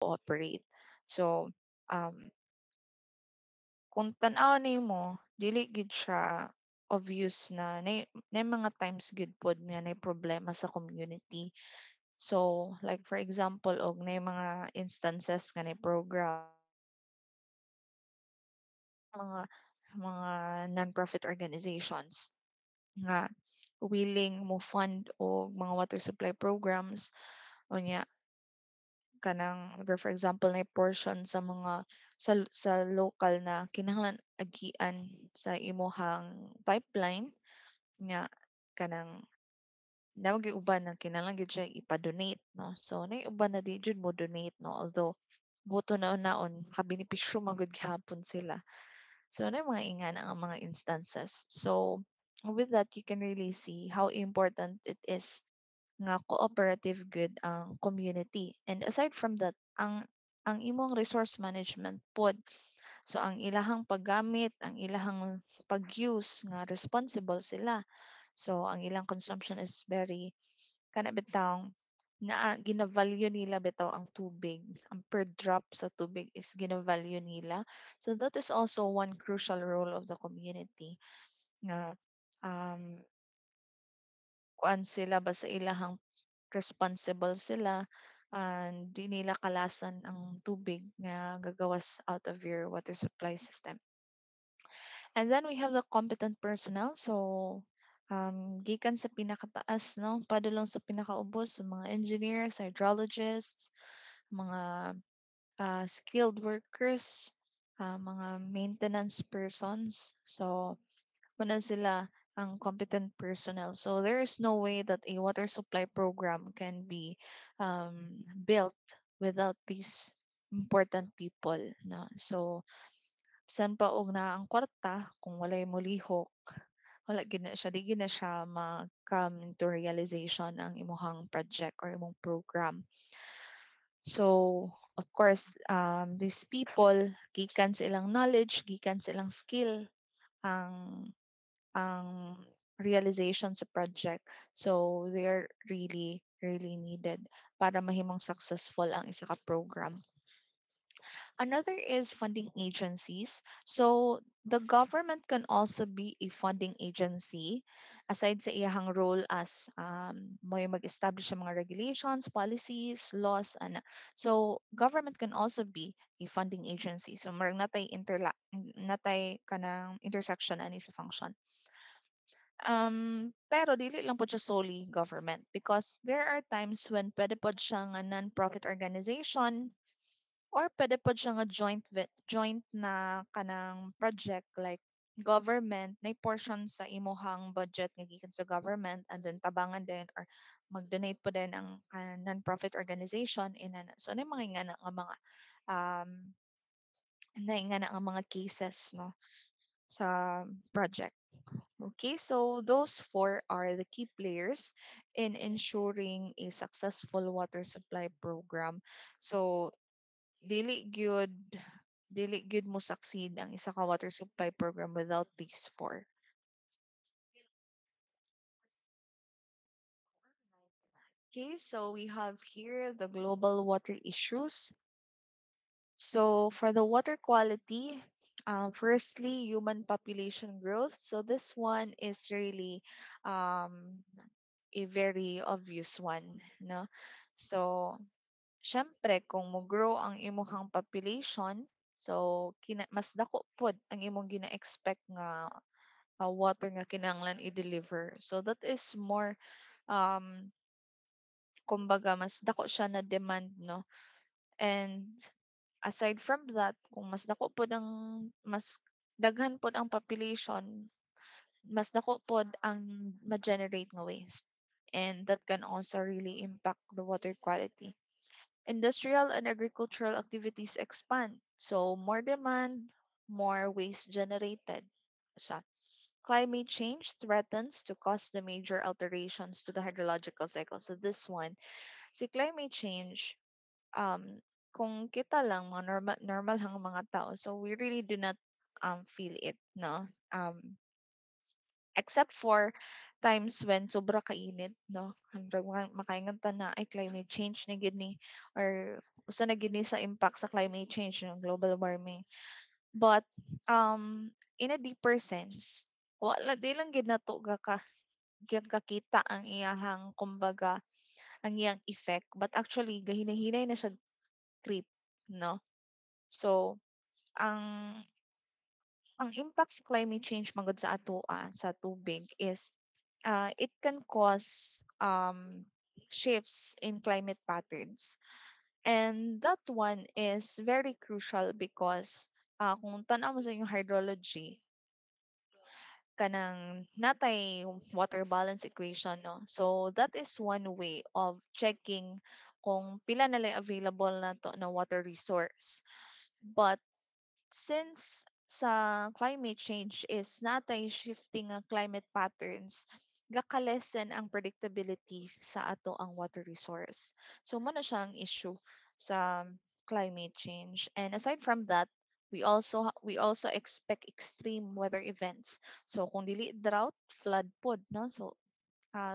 operate. So, um, kung tan-aw nimo dili gid siya obvious na nay mga times gid pod nga nay problema sa community. So, like for example og nay mga instances nga nay program mga mga non-profit organizations nga willing mo fund og mga water supply programs unya kanang for example na portion sa mga sa local na kinahanglan agian sa imuhang pipeline nga kanang nawag uban na kinahanglan gyud siya ipa-donate no. So nay uban na di jud mo donate no although buto na naon makabenepisyo man gud gihapon sila. So na mga ingana ang mga instances. So with that you can really see how important it is nga cooperative good ang community. And aside from that, ang imong resource management pod, so ang ilahang paggamit, ang ilahang pag-use nga responsible sila. So ang ilang consumption is very kana bitaw na gina-value nila bitaw ang tubig. Ang per drop sa tubig is gina-value nila. So that is also one crucial role of the community nga um kuan sila ba sa ilahang responsible sila and di nila kalasan ang tubig nga gagawas out of your water supply system. And then we have the competent personnel. So, gikan sa pinakataas, no, padulong sa pinakaubos, sa mga engineers, hydrologists, mga skilled workers, mga maintenance persons. So, kuna sila ang competent personnel. So there is no way that a water supply program can be built without these important people. No? So san pa og na ang kwarta kung walay molihok wala gid na siya di gid na siya come into realization ang imuhang project or imong program. So, of course, these people, gikan sa ilang knowledge, gikan sa ilang skill, ang ang realization sa project. So, they're really, really needed para mahimong successful ang isa ka program. Another is funding agencies. So, the government can also be a funding agency aside sa iyahang role as may mag-establish ng mga regulations, policies, laws, and so government can also be a funding agency. So, marang natay kanang intersection ani sa function. Pero dili lang po siya solely government because there are times when pwede po siya nga non-profit organization or pwede po siya nga joint na kanang project like government na portion sa imuhang budget nga gikan sa government and then tabangan din or mag-donate po din ang non-profit organization so ano yung mga ingana nga mga um naingana ang mga cases no sa project. Okay, so those four are the key players in ensuring a successful water supply program. So, dili gyud dili gyud mo succeed ang isa ka water supply program without these four. Okay, so we have here the global water issues. So for the water quality, firstly, human population growth. So this one is really um, a very obvious one, no? So, syempre, kung mo-grow ang imuhang population, so mas dako pod ang imong gina-expect nga water nga kinahanglan i-deliver. So that is more um kumbaga mas dako siya na demand no. And aside from that, kung mas dako pod ang mas daghan pod ang population, mas dako pod ang ma-generate nga waste. And that can also really impact the water quality. Industrial and agricultural activities expand. So more demand, more waste generated. So climate change threatens to cause the major alterations to the hydrological cycle. So this one, si climate change, um, kung kita lang mga normal hang mga tao, so we really do not feel it, no? Except for times when sobra kainit, no? Hanggang makaingon ta na ay climate change na gid ni or usa na gid ni sa impact sa climate change, yung global warming. But in a deeper sense, wala di lang gid nato kakita ang iyahang kumbaga ang iyang effect, but actually gahinay-hinay na siya trip, no? So ang ang impact sa climate change magud sa atoa sa tubig is it can cause shifts in climate patterns. And that one is very crucial because kung tanaw mo sa yung hydrology, kanang natay water balance equation, no? So that is one way of checking kung pila na lang available na to na water resource. But since sa climate change is natay shifting nga climate patterns, gakalesen ang predictability sa ato ang water resource. So mo na siya ang issue sa climate change. And aside from that, we also expect extreme weather events. So kung dili drought, flood pod, no? So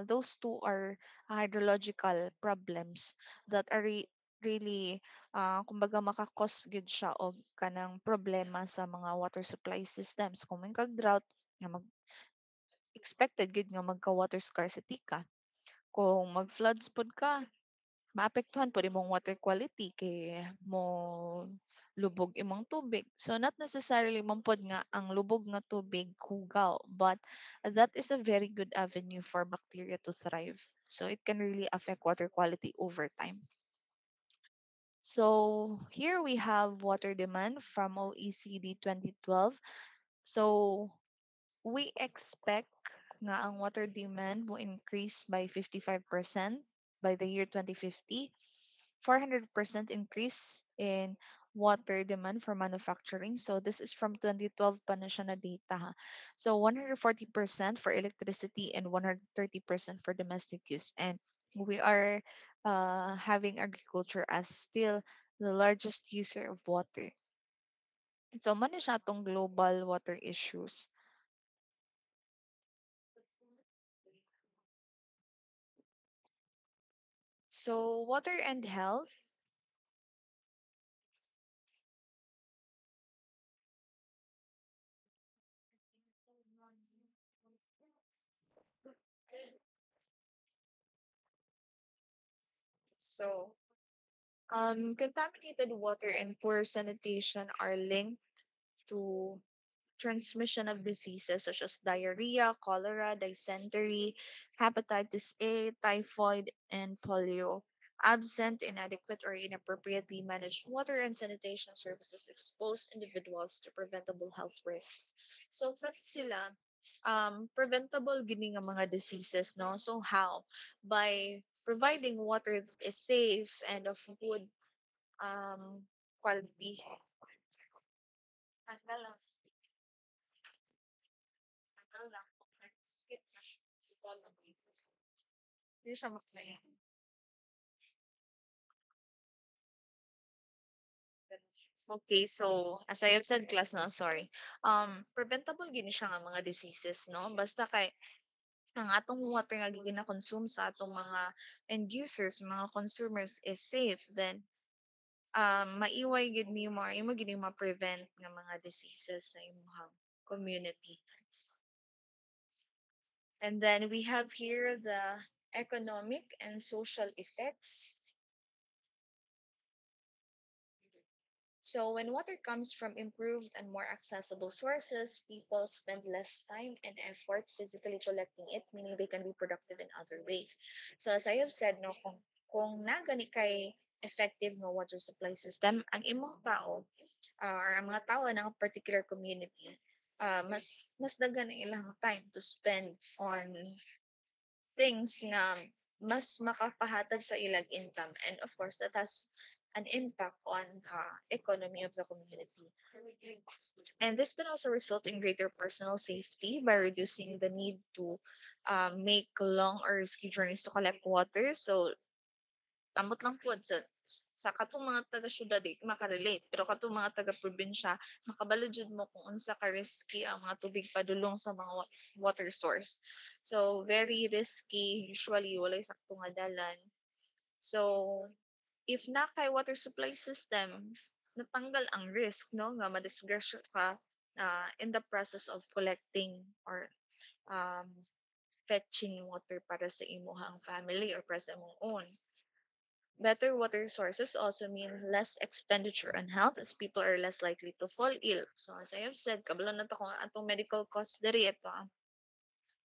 those two are hydrological problems that are really kumbaga makakos gid siya og kanang problema sa mga water supply systems. Kung may kag drought nga expected gid nga magka water scarcity ka. Kung mag floods pod ka, maapektuhan pud imong water quality kay mo lubog imong tubig. So not necessarily man pod nga ang lubog nga tubig hugaw, but that is a very good avenue for bacteria to thrive. So it can really affect water quality over time. So here we have water demand from OECD 2012. So we expect nga ang water demand will increase by 55% by the year 2050, 400% increase in water demand for manufacturing. So this is from 2012 pa na siya na data, ha. So 140% for electricity and 130% for domestic use. And we are having agriculture as still the largest user of water. So man siya tong global water issues. So water and health. So contaminated water and poor sanitation are linked to transmission of diseases such as diarrhea, cholera, dysentery, hepatitis A, typhoid, and polio. Absent, inadequate, or inappropriately managed water and sanitation services expose individuals to preventable health risks. So, from sila, preventable gini nga mga diseases, no? So, how? By providing water that is safe and of good quality. Tanggal lang. Tanggal lang. Skip na siya. Hindi siya makaya. Okay, so as I have said class no, sorry. Preventable gini siya nga mga diseases, no? Basta kay ang atong water nga gina-consume sa atong mga end users, mga consumers is safe, then maiway gid nimo or imo gid ma-prevent nga mga diseases sa imong community. And then we have here the economic and social effects. So, when water comes from improved and more accessible sources, people spend less time and effort physically collecting it, meaning they can be productive in other ways. So, as I have said, no, kung na gani kay effective nga water supply system, ang imong tao or ang mga tao ng particular community, mas dagan ang ilang time to spend on things nga mas makapahatag sa ilang income, and of course that has an impact on the economy of the community. And this can also result in greater personal safety by reducing the need to make long or risky journeys to collect water. So ambot lang po sa katong mga taga syudad di makarelate, pero katong mga taga probinsya makabalo jud mo kung unsa ka risky ang mga tubig padulong sa mga water source. So very risky, usually walay sakto nga dalan. So if na kay water supply system, natanggal ang risk, no, nga madisgrasya ka in the process of collecting or um, fetching water para sa imuhang family or para sa imong own. Better water sources also mean less expenditure on health as people are less likely to fall ill. So as I have said, kabalo na to kung atong medical costs diri ito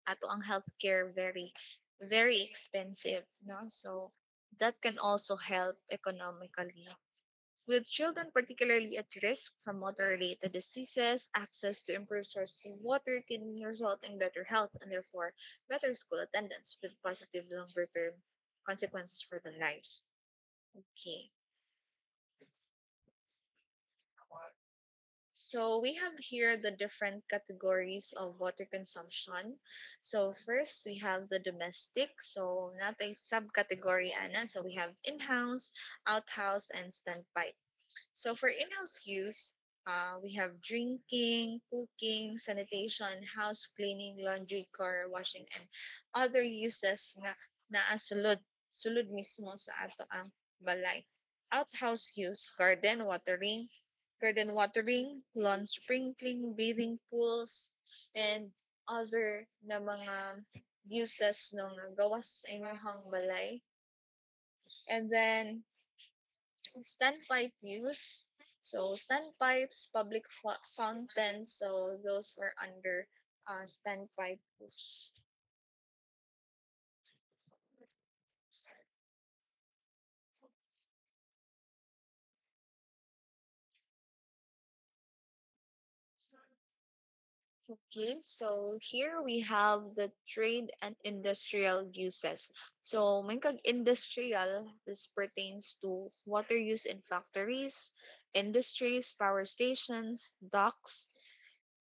ato ang healthcare very expensive, no? So that can also help economically. With children particularly at risk from water-related diseases, access to improved sources of water can result in better health and therefore better school attendance with positive longer-term consequences for their lives. Okay. So we have here the different categories of water consumption. So first we have the domestic. So not a subcategory, Anna. So we have in-house, outhouse, and standpipe. So for in-house use, we have drinking, cooking, sanitation, house cleaning, laundry, car washing, and other uses nga naa sulod mismo sa ato ang balay. Outhouse use, garden watering, lawn sprinkling, bathing pools, and other na mga uses ng gawas sa inyong balay. And then standpipe use. So standpipes, public fountains, so those were under standpipe use. Okay, so here we have the trade and industrial uses. So, may kag industrial, this pertains to water use in factories, industries, power stations, docks,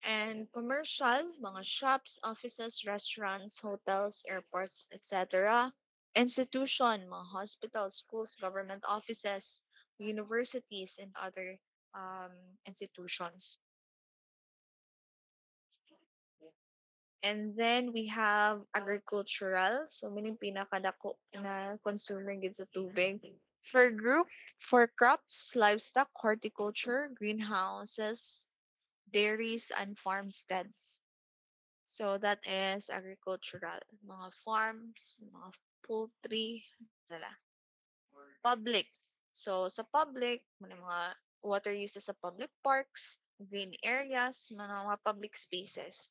and commercial, mga shops, offices, restaurants, hotels, airports, etc. Institution, mga hospitals, schools, government offices, universities, and other um, institutions. And then we have agricultural. So, meaning pinakadako na consumer gid sa tubig. For group, for crops, livestock, horticulture, greenhouses, dairies, and farmsteads. So, that is agricultural. Mga farms, mga poultry, sala. Public. So, sa public, mga water uses sa public parks, green areas, mga public spaces.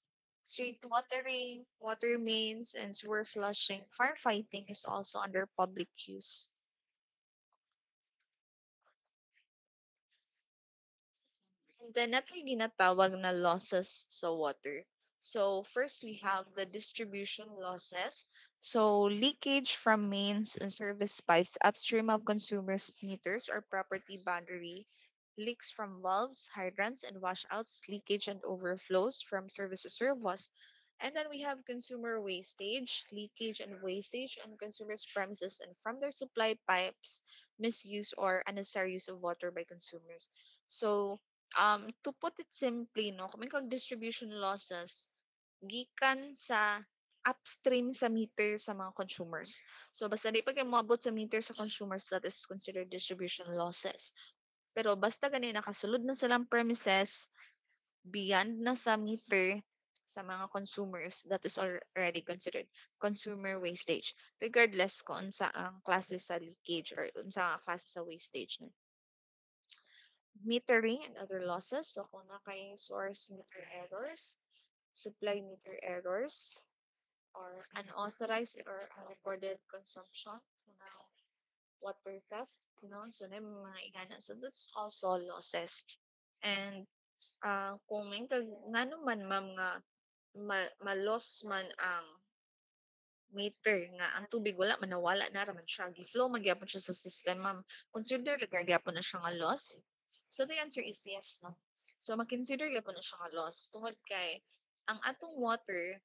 Street watering, water mains, and sewer flushing. Firefighting is also under public use. And then natin ginatawag na losses sa water. So first we have the distribution losses. So leakage from mains and service pipes upstream of consumers' meters or property boundary, leaks from valves, hydrants, and washouts, leakage and overflows from service reservoirs. And then we have consumer wastage, leakage and wastage on consumers' premises and from their supply pipes, misuse or unnecessary use of water by consumers. So to put it simply, no, kung may kag distribution losses, gikan sa upstream sa meter sa mga consumers. So, basta di pa kayo moabot sa meter sa consumers, that is considered distribution losses. Pero basta gani nakasulod na silang premises, beyond na sa meter sa mga consumers, that is already considered consumer wastage. Regardless kung sa ang klase sa leakage or unsa ang klase sa wastage. No? Metering and other losses. So kung na kay source meter errors, supply meter errors, or unauthorized or unrecorded consumption, now water theft, so na yung mga ingana. So that's also losses. And kung may nga naman ma'am nga ma-loss man ang meter nga ang tubig wala man nawala na raman siya gi-flow man gyapon siya sa system ma'am consider gyapon na siya nga loss. So the answer is yes, no. So makonsider gyapon na siya nga loss tungod kay ang atong water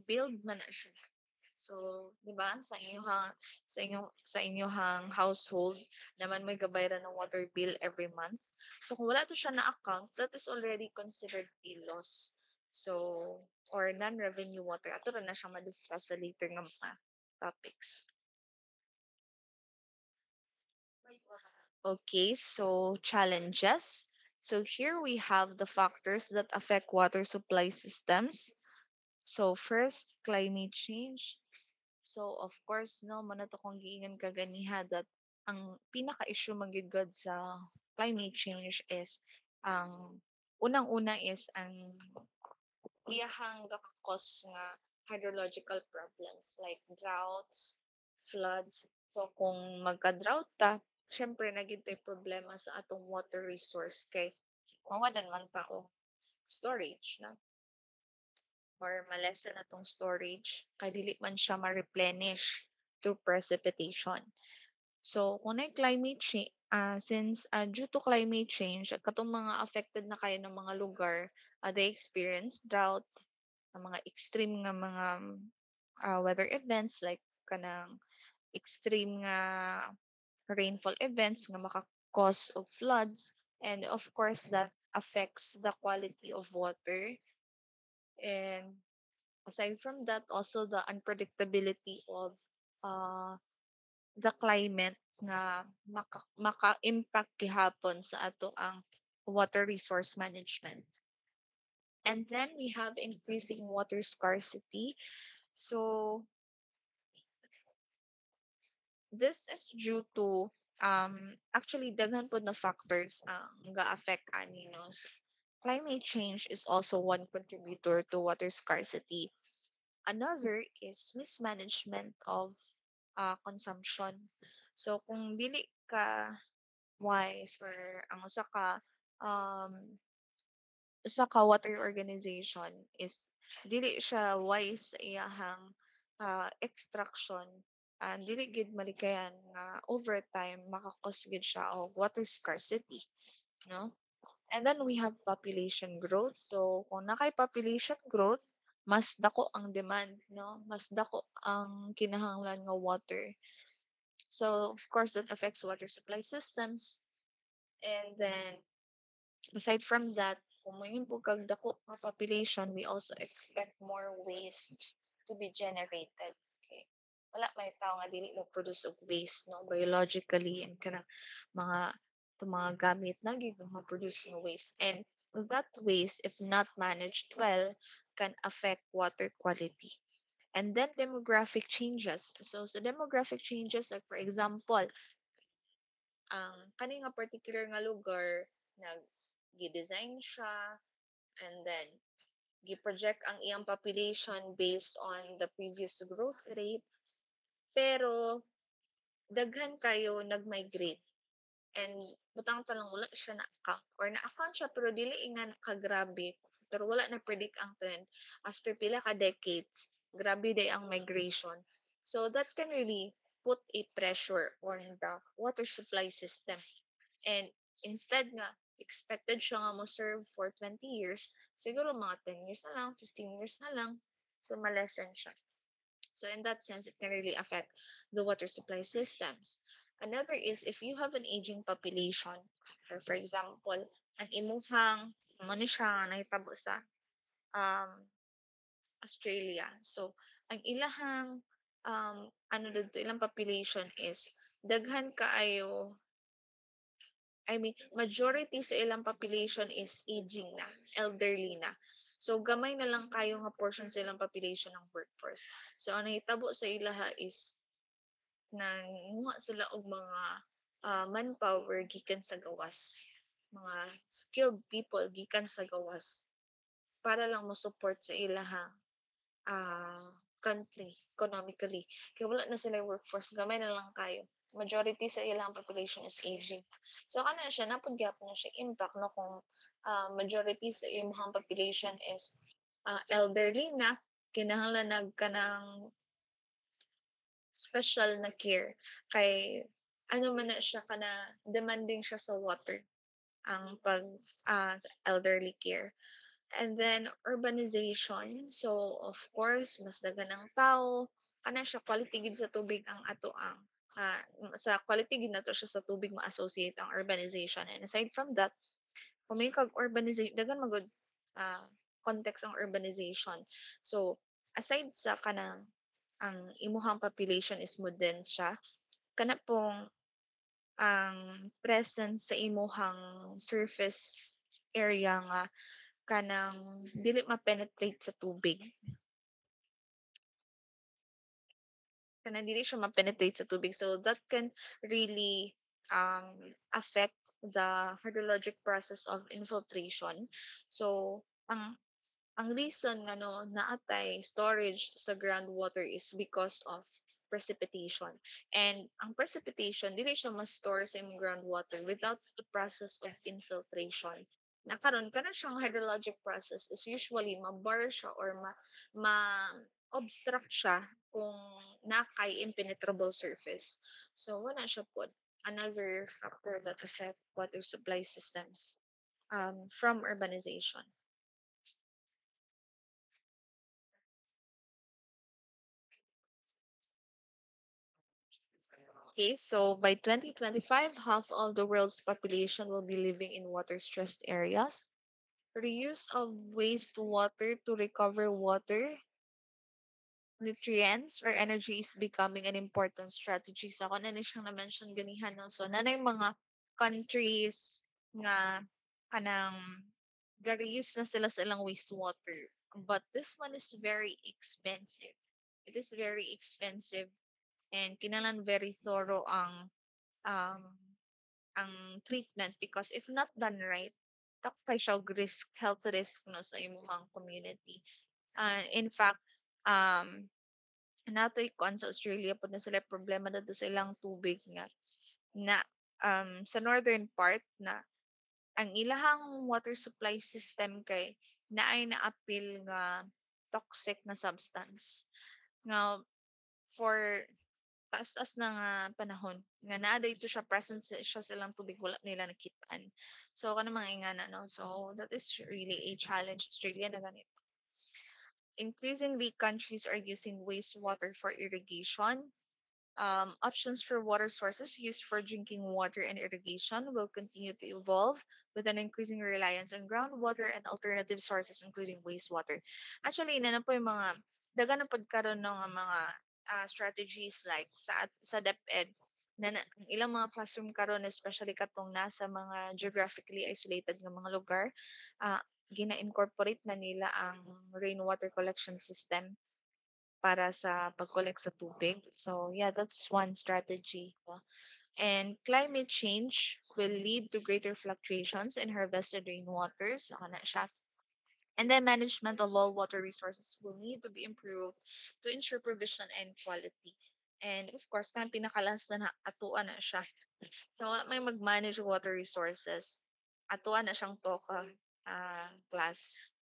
build man na siya. So, 'di ba, sa inyohang household naman may gabayaran ng water bill every month. So, kung wala to siya na account, that is already considered a loss. So, or non-revenue water. Ato ra na siya ma-discuss sa later nga mga topics. Okay, so challenges. So here we have the factors that affect water supply systems. So first, climate change. So of course, no, man to kung giingan kaganiha that ang pinaka-issue magigod sa climate change is ang unang-una is ang iyahang cause nga hydrological problems like droughts, floods. So kung magka-drought ta, syempre naging problema sa atong water resource kay mawalan man pa o storage na or malesen atong storage kay dili man siya ma-replenish through precipitation. So kung na climate change, since due to climate change, katong mga affected na kayo ng mga lugar, they experience drought, ang mga extreme nga mga weather events like kanang extreme nga rainfall events nga maka-cause of floods, and of course that affects the quality of water. And aside from that, also the unpredictability of uh, the climate nga maka-impact gihapon sa ato ang water resource management. And then we have increasing water scarcity. So this is due to actually daghan po na factors ang ga-affect ani no. So, climate change is also one contributor to water scarcity. Another is mismanagement of consumption. So kung dili ka wise or ang um usa ka water organization is dili siya wise sa iyahang extraction and dili gid malikayan nga over time makakos gid siya og water scarcity, no? And then we have population growth. So kung nakay population growth, mas dako ang demand, no? Mas dako ang kinahanglan nga water. So of course that affects water supply systems. And then aside from that, kung mayon po kag dako nga population, we also expect more waste to be generated. Okay. Wala may tao nga dili mo produce og waste, no, biologically and kanang mga mga gamit na gyud ma-produce ng waste. And that waste, if not managed well, can affect water quality. And then demographic changes. So sa demographic changes, like for example, ang kani nga particular nga lugar nag gi-design siya, and then gi-project ang iyang population based on the previous growth rate, pero daghan kayo nag-migrate, and butang talang wala siya na-account or na-account siya pero dili nga kagrabe, pero wala na predict ang trend after pila ka decades, grabe day ang migration. So that can really put a pressure on the water supply system. And instead nga, expected siya nga mo serve for 20 years, siguro mga 10 years na lang, 15 years na lang. So, malesen siya. So, in that sense, it can really affect the water supply systems. Another is if you have an aging population, or for example, ang imuhang, ano siya, nahitabo sa um, Australia. So, ang ilahang ano dito, ilang population is daghan kaayo. I mean, majority sa ilang population is aging na, elderly na. So, gamay na lang kayo nga portion sa ilang population ng workforce. So, ang nahitabo sa ilaha is nanguha sila og mga manpower gikan sa gawas. Mga skilled people gikan sa gawas para lang mo support sa ilahang ah, country economically. Kaya wala na sila workforce, gamay na lang kayo. Majority sa ilang population is aging. So ano na siya, napagyapon na siya impact no kung majority sa imong population is elderly na, kinahanglan nagkanang special na care kay ano man na siya kana demanding siya sa water ang pag elderly care. And then urbanization. So of course, mas daghan ang tao, kana siya quality gid sa tubig ang ato ang sa quality gid nato siya sa tubig ma-associate ang urbanization. And aside from that, kung may kag urbanization, daghan magud ah, context ang urbanization. So aside sa kanang ang imuhang population is mo dense siya, kana pong ang presence sa imuhang surface area nga kanang dili ma-penetrate sa tubig. Kanang dili siya ma-penetrate sa tubig. So that can really affect the hydrologic process of infiltration. So ang reason nga no naatay storage sa groundwater is because of precipitation. And ang precipitation dili siya ma-store sa imong groundwater without the process of infiltration. Na karon kana siyang hydrologic process is usually ma-bar siya or ma obstruct siya kung nakay impenetrable surface. So wala siya pod another factor that affect water supply systems from urbanization. Okay, so by 2025, half of the world's population will be living in water-stressed areas. Reuse of wastewater to recover water, nutrients, or energy is becoming an important strategy. Sa ako na ni siyang na-mention ganihan, no? So, nanay mga countries nga kanang ga-reuse na sila sa ilang wastewater. But this one is very expensive. It is very expensive and kinahanglan very thorough um treatment because if not done right, takpay siya og risk, health risk no sa imong community. In fact, um, natoy kuan sa Australia pud na sila problema dito sa ilang tubig nga na sa northern part na ang ilahang water supply system kay naay naapil nga toxic na substance nga for taas-taas na nga panahon nga naa dayto siya present siya silang tubig wala nila nakitaan. So kanang mga ingana no. So that is really a challenge Australia na ganito. Increasingly countries are using wastewater for irrigation. Options for water sources used for drinking water and irrigation will continue to evolve with an increasing reliance on groundwater and alternative sources including wastewater. Actually, ina na po yung mga daga na pagkaroon ng mga strategies like sa DepEd ang ilang mga classroom karon especially katong nasa mga geographically isolated nga mga lugar uh, gina-incorporate na nila ang rainwater collection system para sa pag-collect sa tubig. So yeah, that's one strategy. No? And climate change will lead to greater fluctuations in harvested rainwaters. So, na siya. And then management of all water resources will need to be improved to ensure provision and quality. And of course, kan pinakalas na atuan na siya. So may mag-manage water resources. Atuan na siyang TOCA class.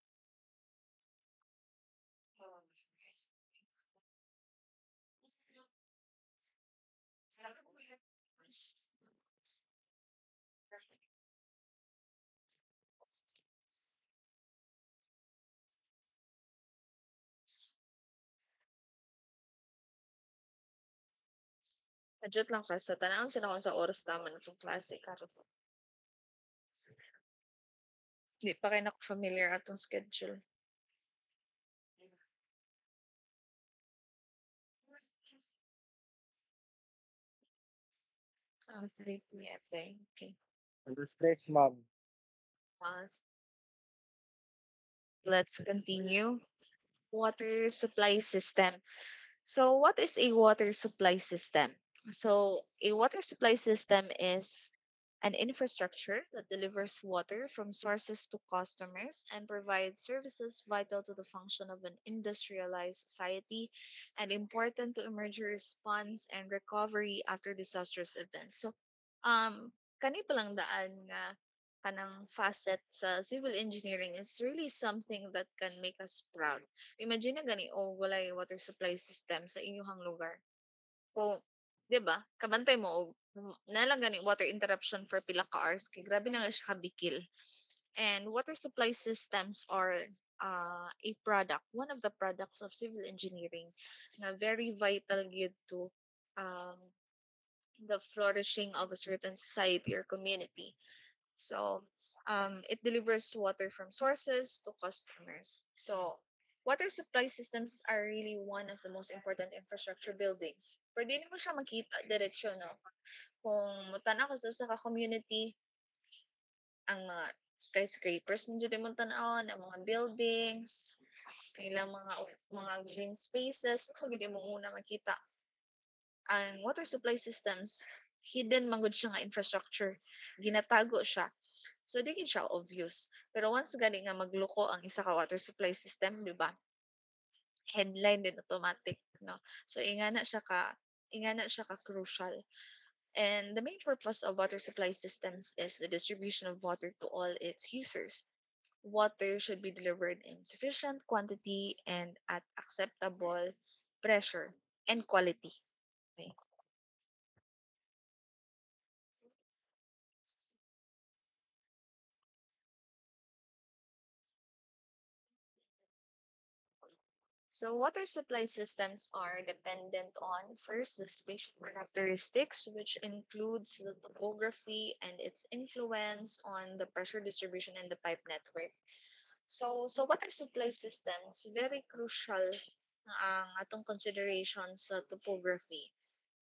Adjust lang ka sa tanawon sila kung sa oras tama na itong klase karon. Di pa kayo familiar atong schedule. Ah, 3 p.m. Okay. Understress, ma'am. Uh, let's continue. Water supply system. So, what is a water supply system? So, a water supply system is an infrastructure that delivers water from sources to customers and provides services vital to the function of an industrialized society and important to emergency response and recovery after disastrous events. So, kani palang daan nga kanang facet sa civil engineering is really something that can make us proud. Imagine na gani o walay water supply system sa inyong lugar. Kung 'di ba, kabantay mo og nalang gani water interruption for pila ka hours kay grabe na nga siya kabikil. And water supply systems are a product, one of the products of civil engineering na very vital gyud to um, the flourishing of a certain society or community. So it delivers water from sources to customers. So Water supply systems are really one of the most important infrastructure buildings. Pero di mo siya makita diretsyo, no? Kung mutanaw ka sa ka community, ang mga skyscrapers mo dyan mo tanawon, ang mga buildings, ilang mga green spaces, mo mo una makita. Ang water supply systems, hidden man gud siya nga infrastructure. Ginatago siya. So, di gid siya obvious. Pero once gani nga magluko ang isa ka water supply system, di ba? Headline din automatic, no? So, ingana siya ka crucial. And the main purpose of water supply systems is the distribution of water to all its users. Water should be delivered in sufficient quantity and at acceptable pressure and quality. Okay. So water supply systems are dependent on first the spatial characteristics, which includes the topography and its influence on the pressure distribution in the pipe network. So water supply systems very crucial ang atong consideration sa topography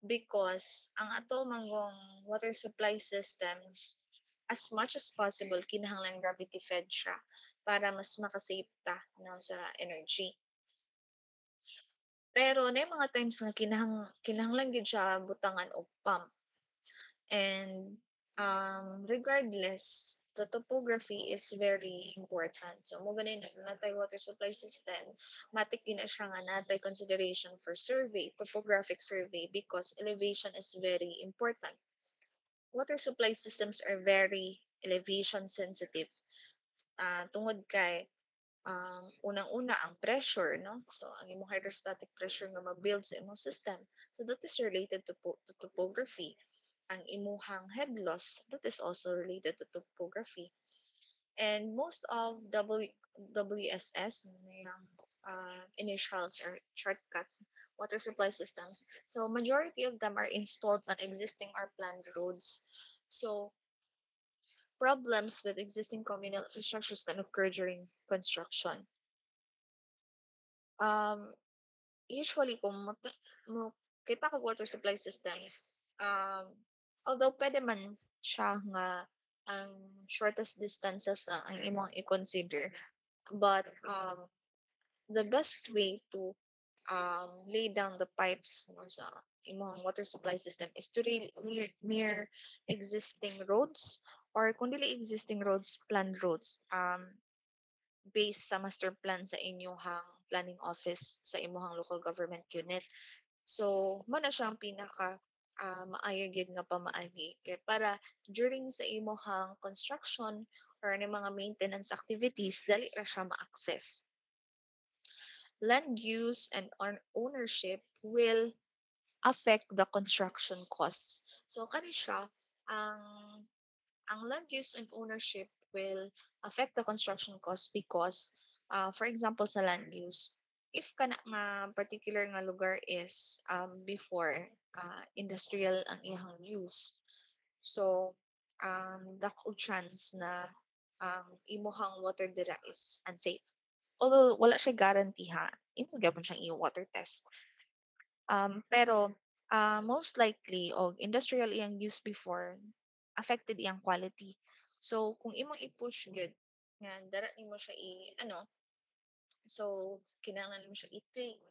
because ang ato manggong water supply systems as much as possible kinahanglan gravity fed siya para mas makasave ta no, sa energy. Pero na mga times nga kinahanglan gyud siya butangan og pump. And regardless, the topography is very important. So mo ganin natay water supply system, matik gina siya nga natay consideration for survey, topographic survey because elevation is very important. Water supply systems are very elevation sensitive. Tungod kay unang-una ang pressure, no? So, ang imong hydrostatic pressure nga ma-build sa imong system. So, that is related to topography. Ang imuhang head loss, that is also related to topography. And most of WSS, yung initials or shortcut water supply systems. So, majority of them are installed on existing or planned roads. So, problems with existing communal infrastructures can occur during construction. Um, Usually kung kita kag water supply systems, although pwede man siya nga ang shortest distances lang ang imong i-consider, but the best way to lay down the pipes no, sa imong water supply system is to really near existing roads or kung dili existing roads, planned roads. Based sa master plan sa inyong planning office sa imuhang local government unit. So, mo na siyang pinaka maayo gyud nga pamaagi kay para during sa imuhang construction or any mga maintenance activities dali ra siya ma-access. Land use and ownership will affect the construction costs. So kani siya ang land use and ownership will affect the construction cost because, for example, sa land use, if kana nga particular nga lugar is before industrial ang iyang use, so dako chance na ang imuhang water dira is unsafe. Although wala siya guarantee ha, imo gyapon siyang i-water test. Pero most likely og industrial iyang use before affected iyang quality. So kung imong i-push gyud nga dara nimo siya so kinahanglan nimo siya i-take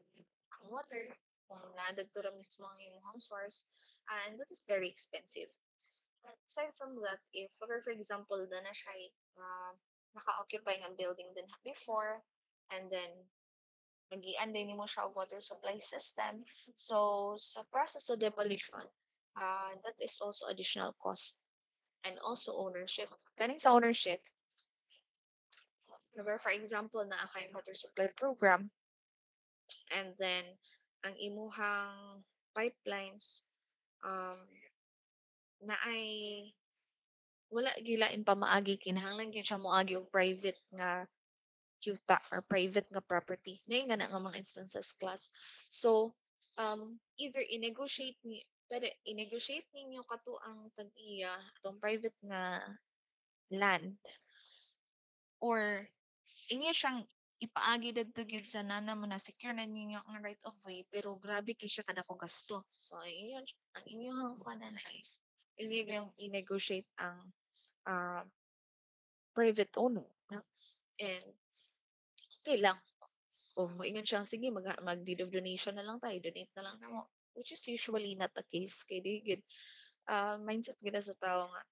ang water kung nadadto ra mismo ang imong source and that is very expensive. Aside from that, if for example na siya naka-occupy ng building din before and then nagian din nimo siya og water supply system. So, sa process of demolition, that is also additional cost and also ownership. Kaning sa ownership, where for example na kay water supply program and then ang imuhang pipelines um na ay wala gilain pa maagi kinahanglan gyud siya moagi og private nga yuta or private nga property. Ngayon nga na nga mga instances class. So, either i-negotiate ni pero i-negotiate ninyo kato ang tag-iya atong private nga land or inyo siyang ipaagi didto gyud sa nana mo na secure na ninyo ang right of way pero grabe kay siya kadako gasto. So ang inyong kuwanan is inyong i-negotiate ang ah, private owner, no? And okey lang kung moingon siya, "Sige mag-deed of donation na lang tayo, donate na lang namo." Which is usually not the case kay dili gyud mindset gyud na sa tawo nga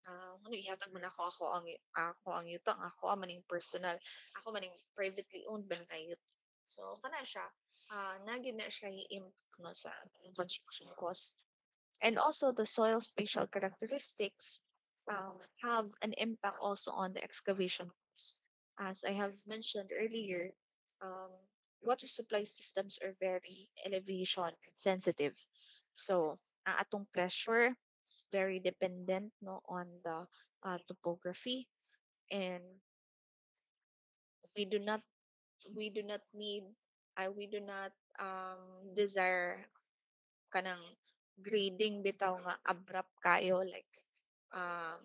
ano ihatag man ako ang yuta, ako maning personal, ako maning privately owned ba nga yuta. So kana siya, na gyud na siya i-impact no sa construction cost. And also the soil spatial characteristics have an impact also on the excavation costs. As I have mentioned earlier, um, water supply systems are very elevation sensitive. So, ang atong pressure very dependent no on the topography, and we do not we do not need we do not desire kanang grading bitaw nga abrupt kayo like um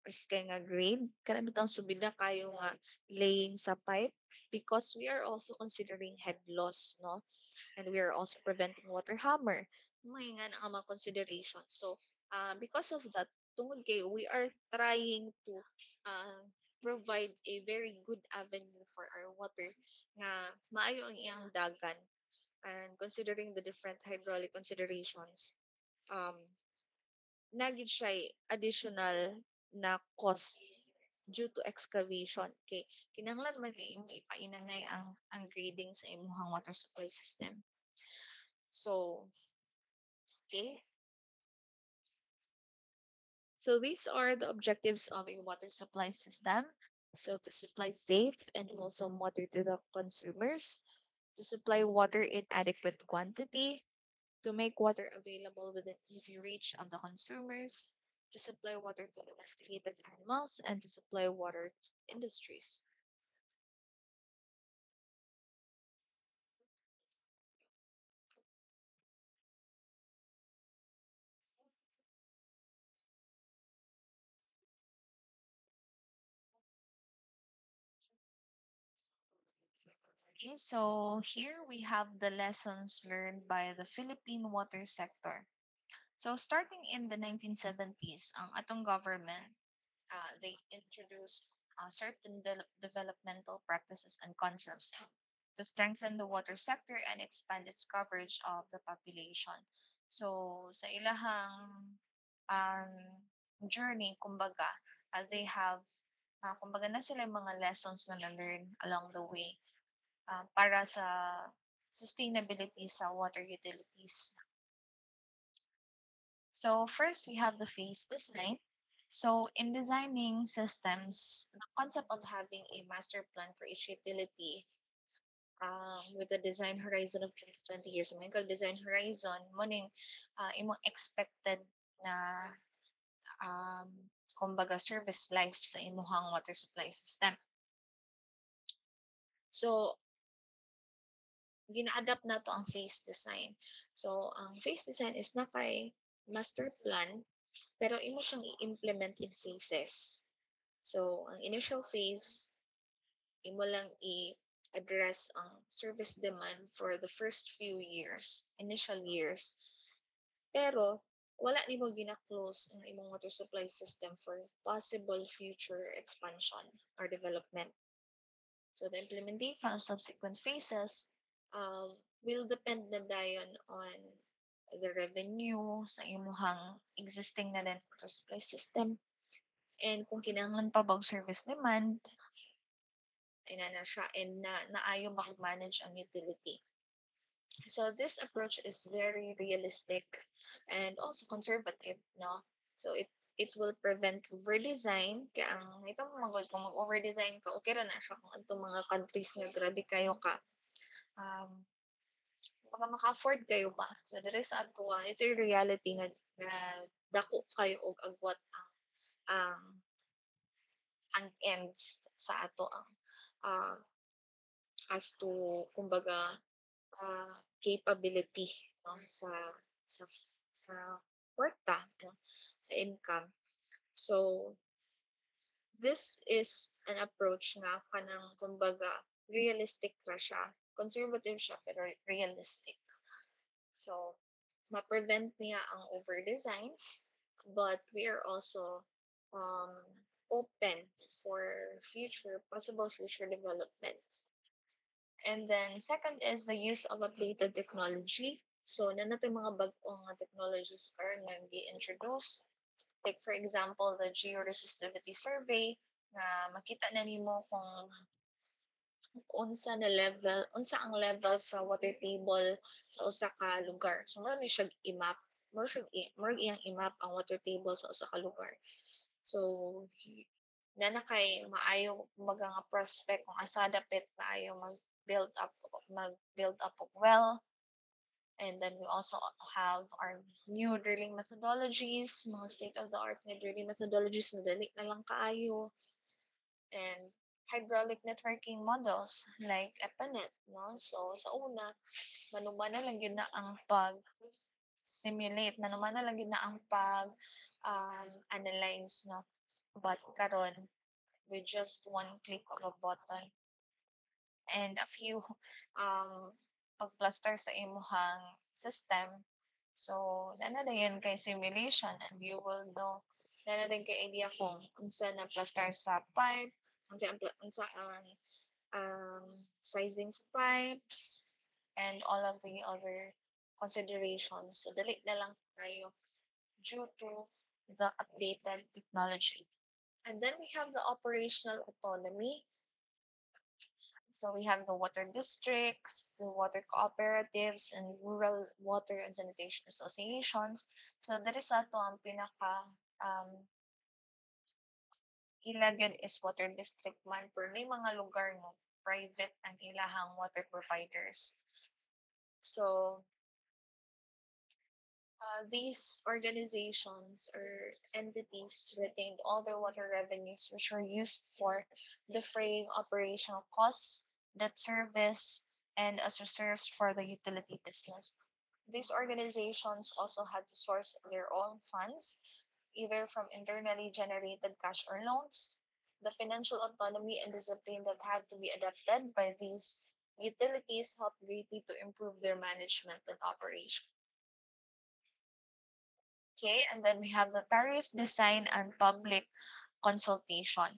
riskay nga grade kana bitaw subida kayo nga laying sa pipe because we are also considering head loss no, and we are also preventing water hammer may nga ang mga consideration. So because of that tungod kay we are trying to uh, provide a very good avenue for our water nga maayo ang iyang dagan, and considering the different hydraulic considerations, um, naging siya additional na cost due to excavation. Okay, kinahanglan man kay imo ipainanay ang grading sa imong water supply system. So, okay. So these are the objectives of a water supply system. So to supply safe and wholesome water to the consumers, to supply water in adequate quantity, to make water available within easy reach of the consumers, to supply water to domesticated animals, and to supply water to industries. Okay, so here we have the lessons learned by the Philippine water sector. So starting in the 1970s, ang atong government, they introduced certain developmental practices and concepts to strengthen the water sector and expand its coverage of the population. So sa ilahang um, journey, kumbaga, they have kumbaga na sila yung mga lessons na na-learn along the way para sa sustainability sa water utilities. So first we have the phase design. So in designing systems, the concept of having a master plan for each utility with a design horizon of 10 to 20 years. May design horizon, morning imong expected na um, kumbaga service life sa imuhang water supply system. So gina-adapt na to ang phase design. So ang phase design is na kay master plan pero imo siyang i-implement in phases. So ang initial phase imo lang i-address ang service demand for the first few years, initial years. Pero wala nimo gina-close ang imong water supply system for possible future expansion or development. So the implementation of subsequent phases will depend na dayon on the revenue sa imuhang existing na din water supply system, and kung kinahanglan pa bang service demand ina na siya, and naayo manage ang utility. So this approach is very realistic and also conservative, no? So it will prevent over-design. Kaya ang itong mga kung mag-over-design ka, okay ra na siya kung itong mga countries nga grabe kayo ka. Baka maka-afford kayo ba? So there is ato is a reality nga dako kayo og agwat ang ang ends sa ato ang uh, as to kumbaga capability no sa sa kwarta no sa income. So this is an approach nga kanang kumbaga realistic ra siya. Conservative siya pero realistic. So, ma-prevent niya ang over-design, but we are also um, open for possible future developments. And then second is the use of updated technology. So, na natin mga bag-ong nga technologies karon nga gi-introduce. Like for example, the georesistivity survey na makita na nimo kung unsa ang level sa water table sa usa ka lugar. So mao ni siya i-map, murag iyang i-map ang water table sa usa ka lugar. So na kay maayo kumbaga nga prospect kung asa dapit maayo mag-build up of well. And then we also have our new drilling methodologies, mga state-of-the-art na drilling methodologies na dali na lang kaayo. And hydraulic networking models like EPANET, no? So sa una, manumana lang yun na ang pag-simulate, manumana lang yun na ang pag analyze, no? But karon with just one click of a button and a few pag-plaster sa imuhang system. So, na yan kay simulation and you will know, na din kay idea kung unsa na plaster sa pipe, unsa ang um, sizing sa pipes, and all of the other considerations. So, dali na lang tayo due to the updated technology. And then we have the operational autonomy. So we have the water districts, the water cooperatives, and rural water and sanitation associations. So that is ato ang pinaka ilagyan is water district man, pero may mga lugar mo private ang ilahang water providers. So these organizations or entities retained all their water revenues, which were used for defraying operational costs, debt service, and as reserves for the utility business. These organizations also had to source their own funds, either from internally generated cash or loans. The financial autonomy and discipline that had to be adopted by these utilities helped greatly to improve their management and operation. Okay, and then we have the tariff design and public consultation.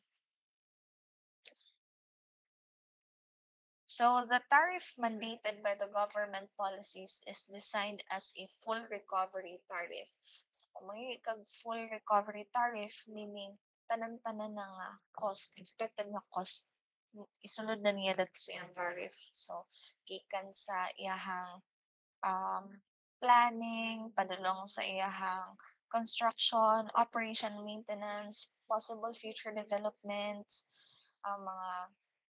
So the tariff mandated by the government policies is designed as a full recovery tariff. So kung may kag full recovery tariff, meaning tanan-tanan na nga cost, expected nga cost, isunod na niya dito sa iyang tariff. So, gikan sa iyahang um, planning, padulong sa iyahang construction, operation, maintenance, possible future developments, mga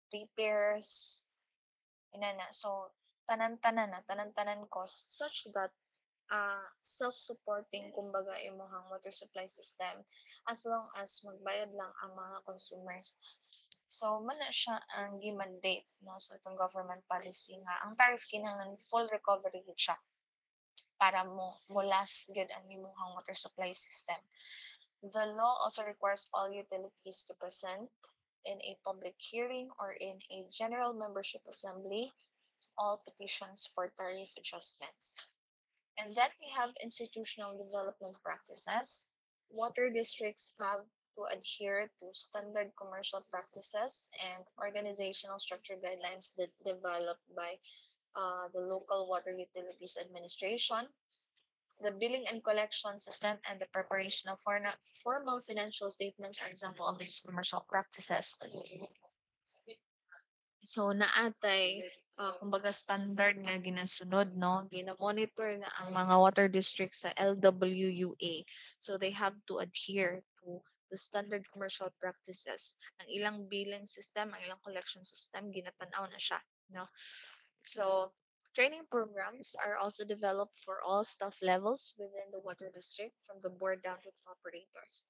repairs, inana. So, tanan-tanan cost such that self-supporting kumbaga imuhang water supply system as long as magbayad lang ang mga consumers. So, mana siya ang gi-mandate no, sa itong government policy nga ang tariff kinahanglan full recovery gid siya para mo last good ang imuhang water supply system. The law also requires all utilities to present in a public hearing or in a general membership assembly all petitions for tariff adjustments. And then we have institutional development practices. Water districts have to adhere to standard commercial practices and organizational structure guidelines that developed by the local water utilities administration. The billing and collection system and the preparation of formal financial statements are example of these commercial practices. So naatay kumbaga standard nga ginasunod no, gina-monitor na ang mga water districts sa LWUA. So they have to adhere to the standard commercial practices. Ang ilang billing system, ang ilang collection system ginatanaw na siya, no. So training programs are also developed for all staff levels within the water district from the board down to the operators.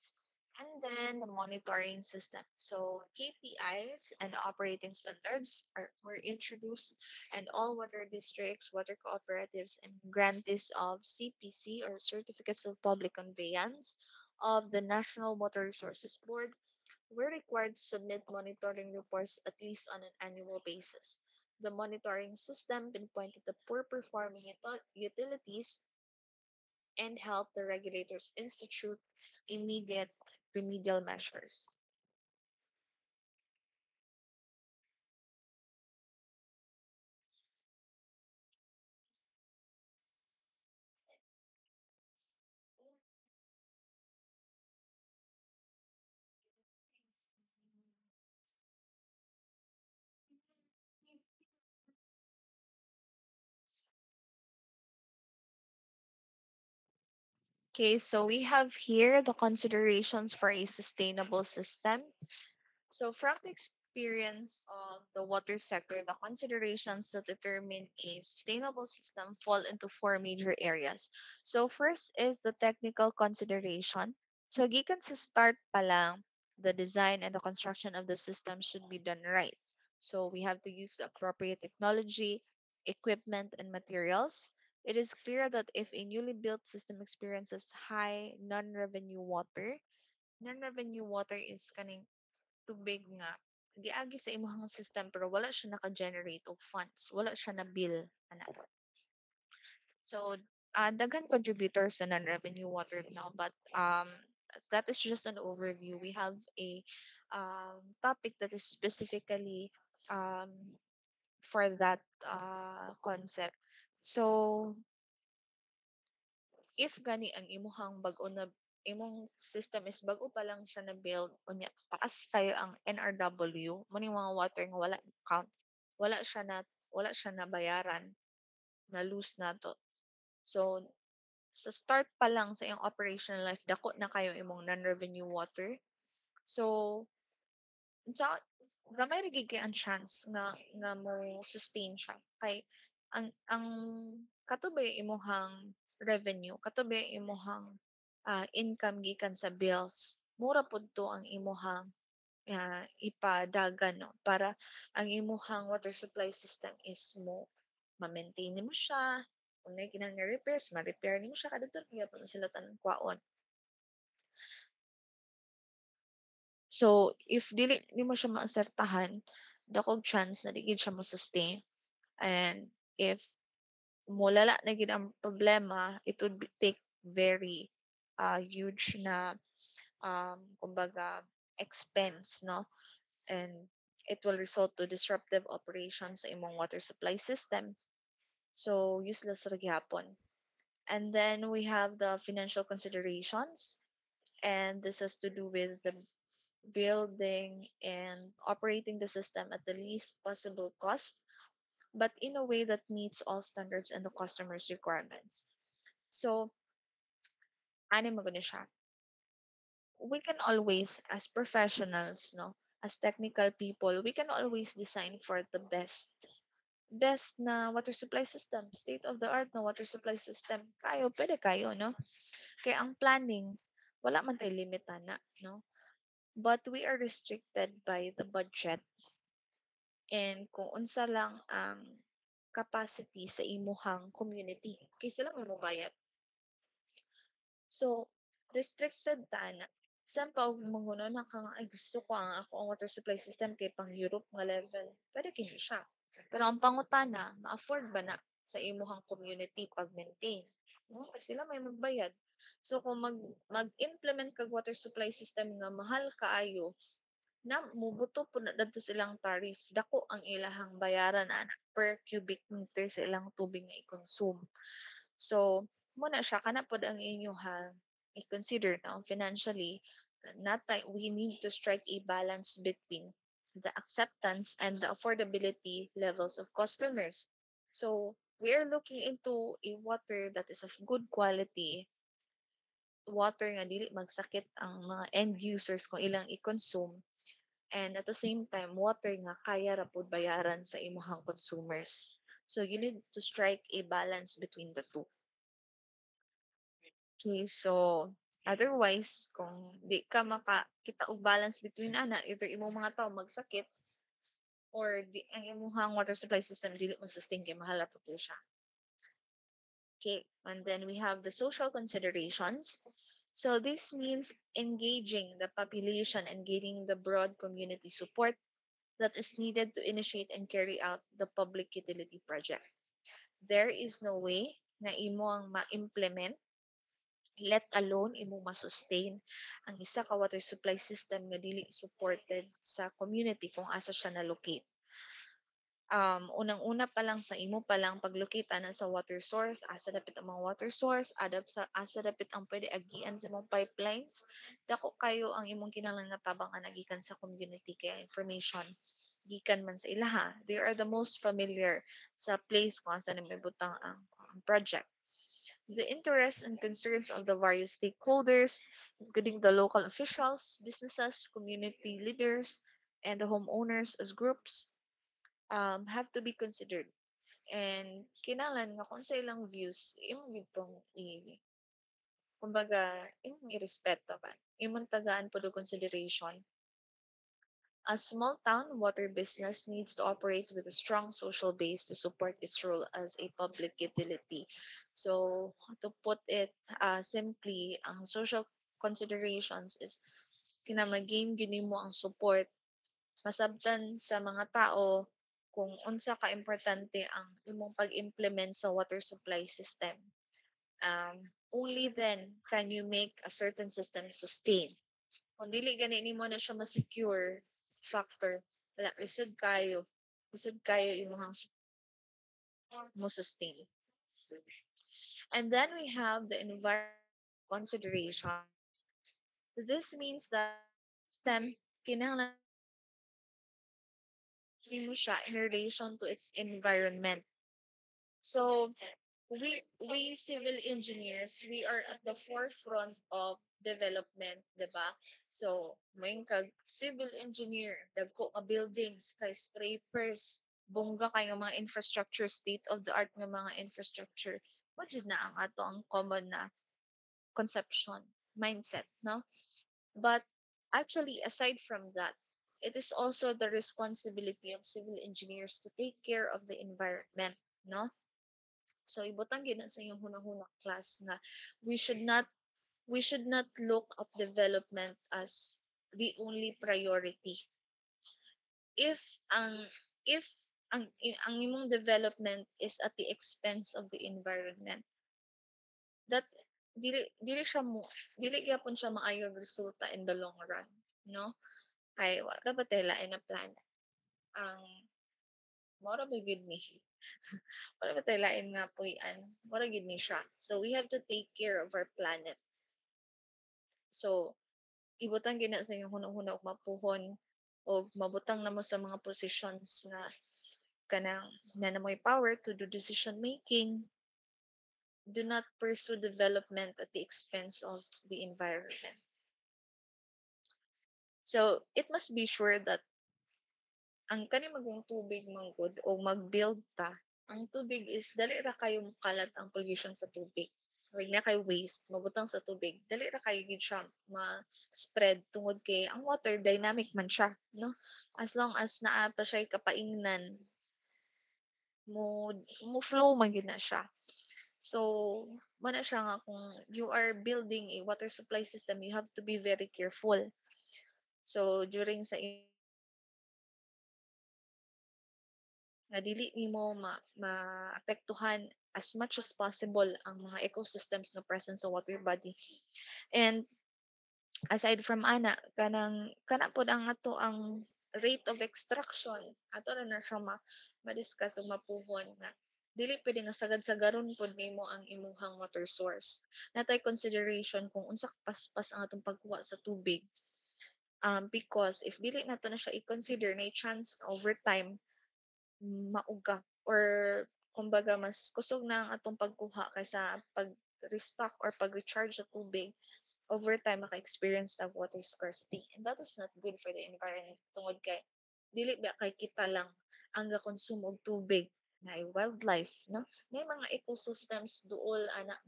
And then the monitoring system. So KPIs and operating standards were introduced, and all water districts, water cooperatives, and grantees of CPC or Certificates of Public Conveyance of the National Water Resources Board we're required to submit monitoring reports at least on an annual basis. The monitoring system pinpointed the poor performing utilities and help the regulators institute immediate remedial measures. Okay, so we have here the considerations for a sustainable system. So, from the experience of the water sector, the considerations that determine a sustainable system fall into four major areas. So, first is the technical consideration. So, gikan sa start pa lang, the design and the construction of the system should be done right. So, we have to use the appropriate technology, equipment, and materials. It is clear that if a newly built system experiences high non-revenue water is kaning tubig nga giagi sa imong system pero wala siya naka-generate og funds, wala siya na bill ana. So daghan contributors sa non-revenue water now, but that is just an overview. We have a topic that is specifically um, for that concept. So if gani ang imuhang bag-o na imong system is bago pa lang siya na build unya taas kayo ang NRW mo ni mga water nga wala count, wala siya na bayaran, na lose na to. So sa start pa lang sa iyong operational life dako na kayo imong non-revenue water. So sa gamay ra gid kay ang chance nga mo sustain siya kay ang katubay imuhang revenue, katubay imuhang income gikan sa bills. Mura pud to ang imuhang ipadagan no para ang imuhang water supply system is mo ma-maintain nimo siya. Kung may kinahanglan repairs, ma-repair nimo siya kadto gyapon sila tanan kwaon. So, if dili nimo siya maasertahan, dakog chance na di gid siya mo-sustain. And if mulala na gid ang problema, it would take very huge na kumbaga expense, no? And it will result to disruptive operations sa imong water supply system. So, useless ra gyapon. And then we have the financial considerations, and this has to do with the building and operating the system at the least possible cost, but in a way that meets all standards and the customer's requirements. So, ano mo gani siya? We can always, as professionals, no, as technical people, we can always design for the best na water supply system, state of the art na water supply system. Kayo, pwede kayo, no? Kaya ang planning, wala man tayo limitan na, no? But we are restricted by the budget and kung unsa lang ang capacity sa imuhang community. Kay sila may mobayad. So, restricted ta na. Sample, manguno na ka nga, ay gusto ko ang ako ang water supply system kay pang Europe nga level. Pwede kini siya. Pero ang pangutana, ma-afford ba na sa imuhang community pag-maintain? No? Kasi sila may magbayad. So, kung mag-implement kag water supply system nga mahal kaayo, na mubuto po na dadto silang tariff dako ang ilahang bayaran ana per cubic meter sa ilang tubig nga i-consume. So muna siya kana pod ang inyuhang i-consider now financially natay we need to strike a balance between the acceptance and the affordability levels of customers. So we are looking into a water that is of good quality, water nga dili magsakit ang mga end users kung ilang i-consume, and at the same time water nga kaya ra pud bayaran sa imuhang consumers. So you need to strike a balance between the two. Okay, so otherwise kung di ka makakita og balance between ana, either imong mga tao magsakit or di ang imuhang water supply system dili mo sustain kay mahal ra pud siya. Okay, and then we have the social considerations. So this means engaging the population and gaining the broad community support that is needed to initiate and carry out the public utility project. There is no way na imo ang ma-implement, let alone imo ma-sustain ang isa ka water supply system nga dili supported sa community kung asa siya na-locate. Unang-una pa lang sa imo pa lang paglocate ana sa water source, asa dapit ang mga water source, asa dapit ang pwede agian sa mga pipelines, dako kayo ang imong kinahanglan nga tabang ana gikan sa community kaya information gikan man sa ilaha. They are the most familiar sa place kung asa na may butang ang project. The interests and concerns of the various stakeholders, including the local officials, businesses, community leaders, and the homeowners as groups, have to be considered. And kinahanglan nga kung sa ilang views, imong gid tong kumbaga, imong irespeto ba? Imong tagaan pod og consideration. A small town water business needs to operate with a strong social base to support its role as a public utility. So, to put it simply, ang social considerations is kinamagin gini mo ang support masabtan sa mga tao kung unsa ka importante ang imong pag-implement sa water supply system. Only then can you make a certain system sustain. Kung dili gani nimo na siya ma-secure factor, wala lisod kayo imong mo sustain. And then we have the environmental consideration. This means that STEM kinahanglan mo siya in relation to its environment. So we civil engineers, we are at the forefront of development, di ba? So, may kag civil engineer, dagko nga buildings, skyscrapers, bongga kay nga mga infrastructure, state of the art nga mga infrastructure. What na ang ato ang common na conception, mindset, no? But actually, aside from that, it is also the responsibility of civil engineers to take care of the environment, no? So ibutang gina sa iyong hunang-hunang class nga we should not we should not look at development as the only priority. If ang imong development is at the expense of the environment, that dili siya mo dili gyapon siya maayong resulta in the long run, no? Kay wala ba tayo lain na plan ang mora ba gid ni wala ba tayo lain nga puy-an mora gid ni siya, so we have to take care of our planet. So ibutang gina sa inyong hunang-huna og mapuhon og mabutang namo sa mga positions nga kanang namoy power to do decision making. Do not pursue development at the expense of the environment. So it must be sure that ang kani magong tubig manggod o mag-build ta, ang tubig is dali ra kayo mukalat ang pollution sa tubig. Or na kay waste, mabutang sa tubig. Dali ra kayo gid siya ma-spread tungod kay ang water dynamic man siya, no? As long as naa pa siya kapaingnan, mo mo flow man gid na siya. So, mana siya nga kung you are building a water supply system, you have to be very careful. So, during sa nga dili nimo maapektuhan as much as possible ang mga ecosystems na present sa water body. And aside from ana, kana pod ang ato ang rate of extraction. Ato na siya ma-discuss o mapuhon na dili pwede nga sagad-sagaron pod nimo ang imuhang water source. Natay consideration kung unsa kapaspas ang atong pagkuha sa tubig. Because if dili nato na siya i-consider na chance over time mauga or kumbaga mas kusog na ang atong pagkuha kaysa pag-restock or pag-recharge sa tubig, over time maka-experience of water scarcity. And that is not good for the environment. Tungod kay dili ba kay kita lang ang ga-consume og tubig na wildlife, no? May mga ecosystems duol anak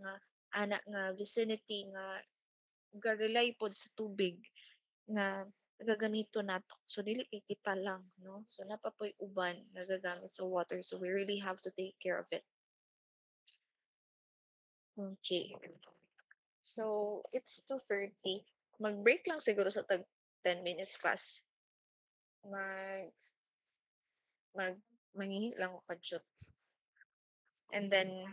nga vicinity nga ga-rely pod sa tubig nga gagamito nato. So dili kay kita lang, no? So napapoy uban nagagamit sa water. So we really have to take care of it. Okay. So, it's 2:30. Mag-break lang siguro sa tag 10 minutes class. Mag mag Manghihi lang ako kadyot. And then